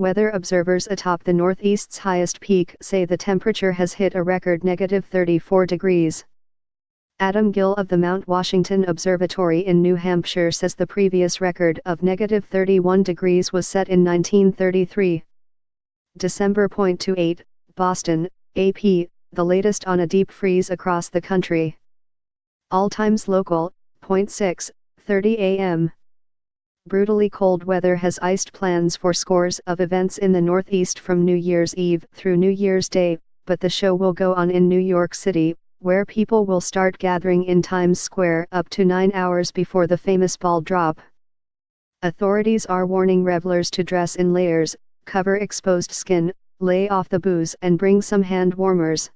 Weather observers atop the Northeast's highest peak say the temperature has hit a record -34 degrees. Adam Gill of the Mount Washington Observatory in New Hampshire says the previous record of -31 degrees was set in 1933. December 28, Boston, AP, the latest on a deep freeze across the country. All times local, 6:30 a.m. Brutally cold weather has iced plans for scores of events in the Northeast from New Year's Eve through New Year's Day, but the show will go on in New York City, where people will start gathering in Times Square up to 9 hours before the famous ball drop. Authorities are warning revelers to dress in layers, cover exposed skin, lay off the booze and bring some hand warmers.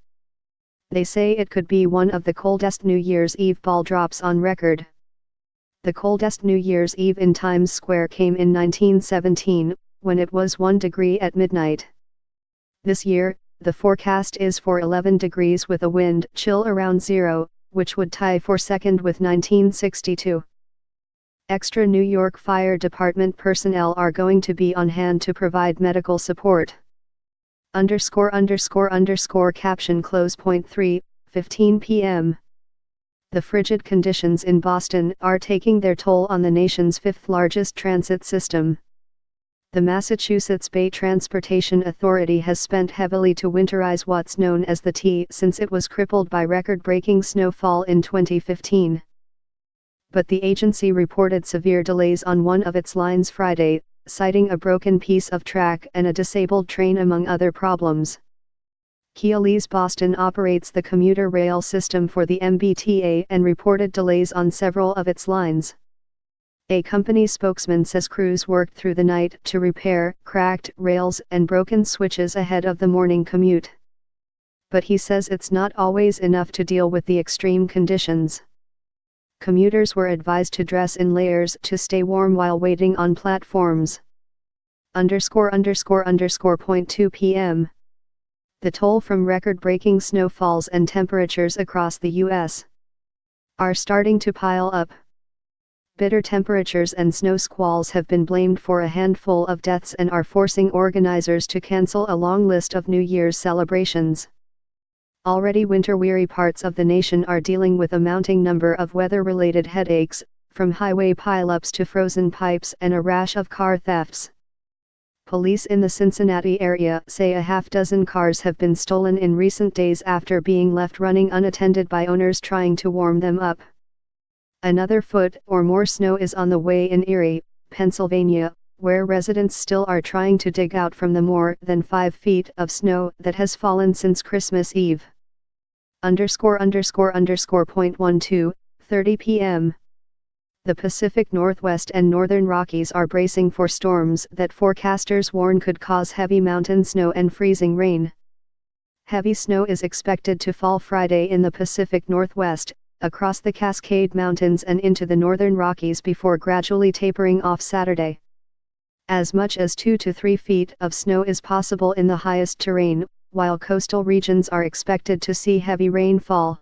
They say it could be one of the coldest New Year's Eve ball drops on record. The coldest New Year's Eve in Times Square came in 1917, when it was 1 degree at midnight. This year, the forecast is for 11 degrees with a wind chill around zero, which would tie for second with 1962. Extra New York Fire Department personnel are going to be on hand to provide medical support. Caption close. 3:15 p.m. The frigid conditions in Boston are taking their toll on the nation's fifth largest transit system. The Massachusetts Bay Transportation Authority has spent heavily to winterize what's known as the T since it was crippled by record-breaking snowfall in 2015. But the agency reported severe delays on one of its lines Friday, citing a broken piece of track and a disabled train among other problems. Keolis Boston operates the commuter rail system for the MBTA and reported delays on several of its lines. A company spokesman says crews worked through the night to repair cracked rails and broken switches ahead of the morning commute. But he says it's not always enough to deal with the extreme conditions. Commuters were advised to dress in layers to stay warm while waiting on platforms. 2 p.m. The toll from record-breaking snowfalls and temperatures across the U.S. are starting to pile up. Bitter temperatures and snow squalls have been blamed for a handful of deaths and are forcing organizers to cancel a long list of New Year's celebrations. Already winter-weary parts of the nation are dealing with a mounting number of weather-related headaches, from highway pileups to frozen pipes and a rash of car thefts. Police in the Cincinnati area say a half-dozen cars have been stolen in recent days after being left running unattended by owners trying to warm them up. Another foot or more snow is on the way in Erie, Pennsylvania, where residents still are trying to dig out from the more than 5 feet of snow that has fallen since Christmas Eve. 30 p.m. The Pacific Northwest and Northern Rockies are bracing for storms that forecasters warn could cause heavy mountain snow and freezing rain. Heavy snow is expected to fall Friday in the Pacific Northwest, across the Cascade Mountains and into the Northern Rockies before gradually tapering off Saturday. As much as 2 to 3 feet of snow is possible in the highest terrain, while coastal regions are expected to see heavy rainfall.